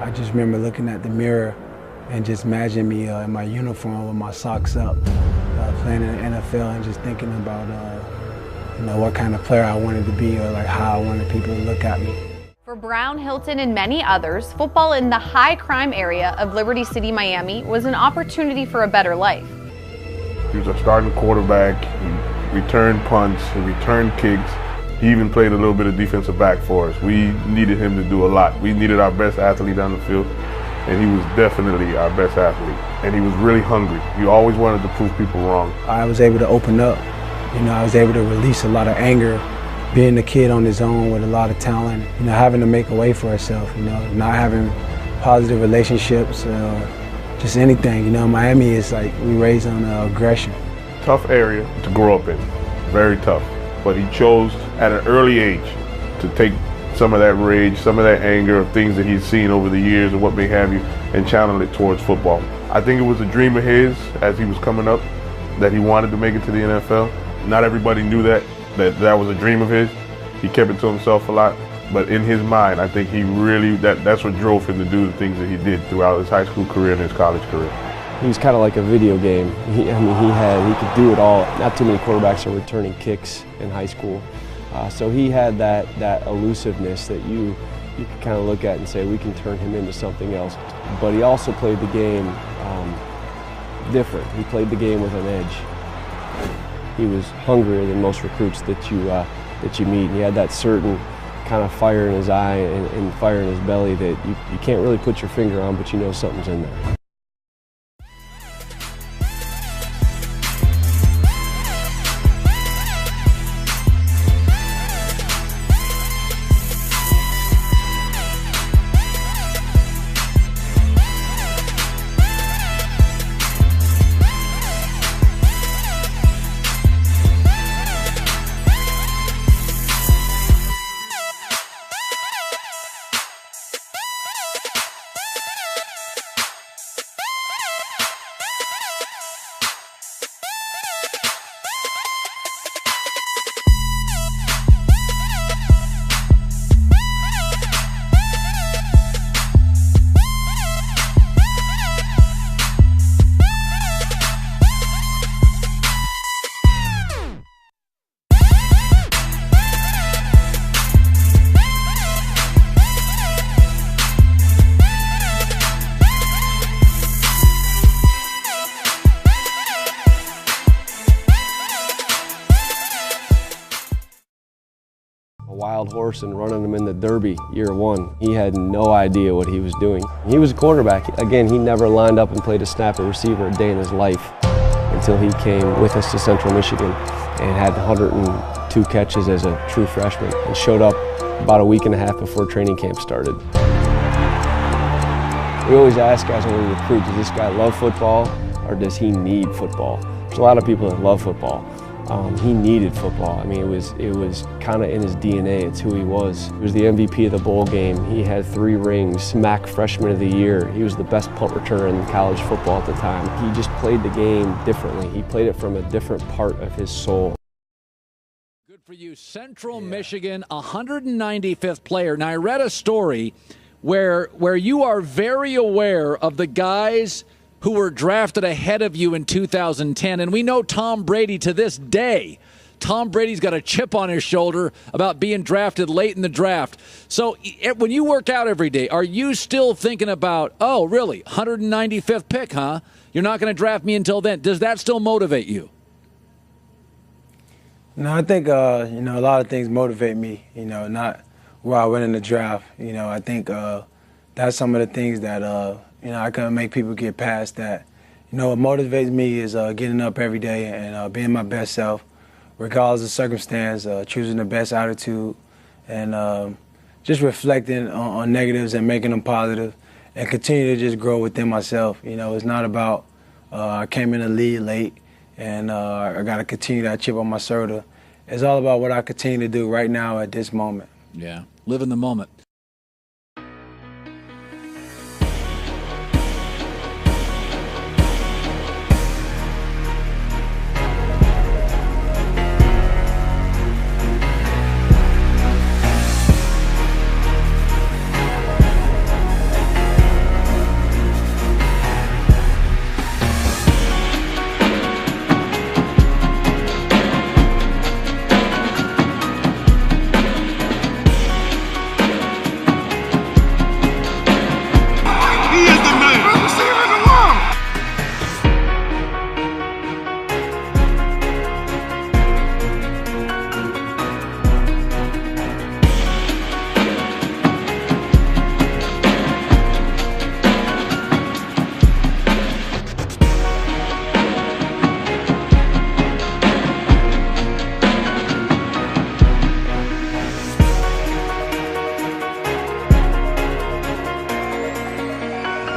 I just remember looking at the mirror and just imagining me in my uniform with my socks up, playing in the NFL, and just thinking about what kind of player I wanted to be, or like how I wanted people to look at me. For Brown, Hilton, and many others, football in the high crime area of Liberty City, Miami was an opportunity for a better life. He was a starting quarterback, he returned punts, he returned kicks. He even played a little bit of defensive back for us. We needed him to do a lot. We needed our best athlete on the field, and he was definitely our best athlete. And he was really hungry. He always wanted to prove people wrong. I was able to open up. I was able to release a lot of anger, being a kid on his own with a lot of talent, having to make a way for herself, not having positive relationships, just anything. Miami is like, we raised on aggression. Tough area to grow up in, very tough. But he chose at an early age to take some of that rage, some of that anger of things that he's seen over the years and what may have you, and channel it towards football. I think it was a dream of his as he was coming up that he wanted to make it to the NFL. Not everybody knew that was a dream of his. He kept it to himself a lot, but in his mind, I think he really, that's what drove him to do the things that he did throughout his high school career and his college career. He was kind of like a video game. He could do it all. Not too many quarterbacks are returning kicks in high school. So he had that elusiveness that you could kind of look at and say, we can turn him into something else. But he also played the game different. He played the game with an edge. He was hungrier than most recruits that you meet. He had that certain kind of fire in his eye and fire in his belly that you can't really put your finger on, but you know something's in there. Wild horse and running him in the Derby year one. He had no idea what he was doing. He was a quarterback. Again, he never lined up and played a snap at receiver a day in his life until he came with us to Central Michigan and had 102 catches as a true freshman and showed up about a week and a half before training camp started. We always ask guys when we recruit, does this guy love football or does he need football? There's a lot of people that love football. He needed football. I mean, it was kind of in his DNA. It's who he was. He was the MVP of the bowl game. He had 3 rings, MAC Freshman of the Year. He was the best punt returner in college football at the time. He just played the game differently. He played it from a different part of his soul. Good for you. Central Michigan, 195th player. Now, I read a story where you are very aware of the guys who were drafted ahead of you in 2010. And we know Tom Brady to this day. Tom Brady's got a chip on his shoulder about being drafted late in the draft. So when you work out every day, are you still thinking about, oh, really, 195th pick, huh? You're not going to draft me until then. Does that still motivate you? No, I think, a lot of things motivate me, not where I went in the draft. I think that's some of the things that, I can make people get past that. What motivates me is getting up every day and being my best self, regardless of circumstance, choosing the best attitude, and just reflecting on negatives and making them positive, and continue to just grow within myself. It's not about I came in the league late and I got to continue that chip on my shoulder. It's all about what I continue to do right now at this moment. Yeah, live in the moment.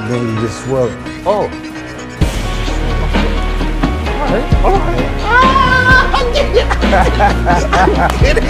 And then you just swirl it. Oh. All right. Get it.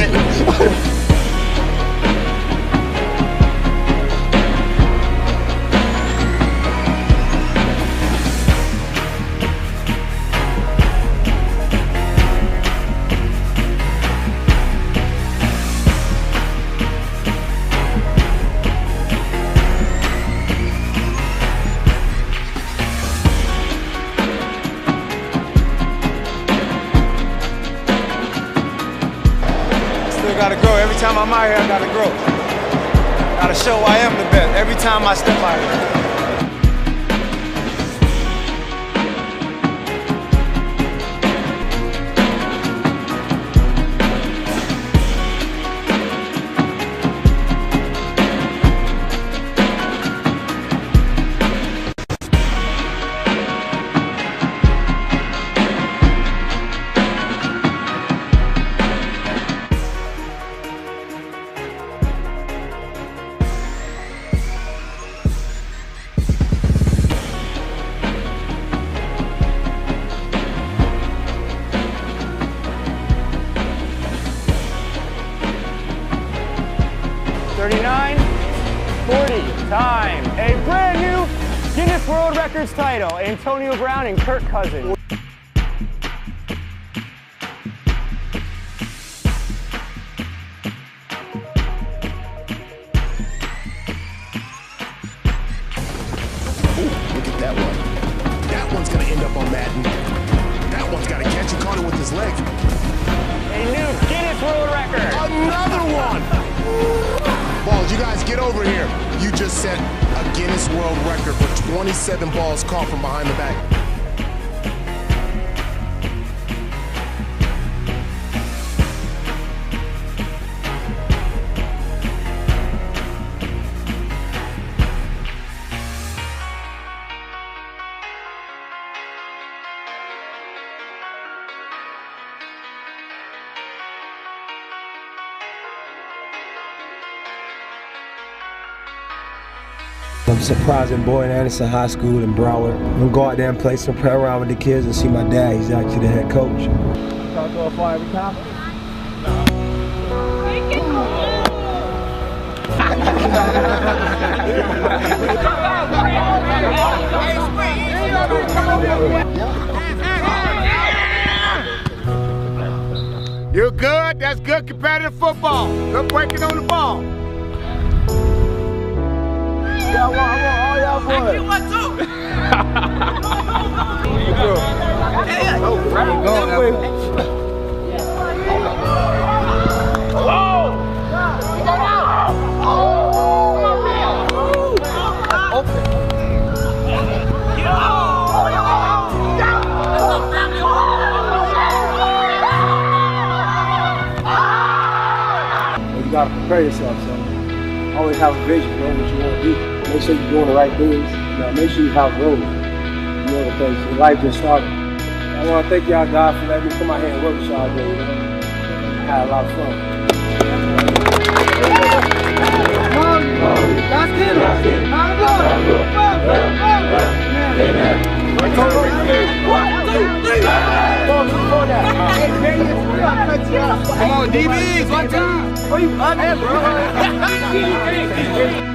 Gotta grow. Every time I'm out here, I gotta grow. Gotta show I am the best. Every time I step out here. Time. A brand new Guinness World Records title. Antonio Brown and Kirk Cousins. Look at that one. That one's gonna end up on Madden. That one's got to catch. He caught it with his leg. A new Guinness World Record. Another one. Balls, you guys get over here. You just set a Guinness World Record for 27 balls caught from behind the back. I'm surprising boy in Anderson High School in Broward. I'm gonna go out there and play some play around with the kids and see my dad. He's actually the head coach. Try to go far every time. You're good. That's good competitive football. Good breaking on the ball. I want all y'all boys. I get one too. You gotta prepare yourself, so always have a vision, know what you want to do. Make sure you're doing the right things. You know, make sure you have goals. You know the things. Your life just started. I want to thank y'all guys for letting me come out here and work with y'all today. You know? I had a lot of fun. That's it. How's it going? Come on, DBs, one time. Where you ugly, bro?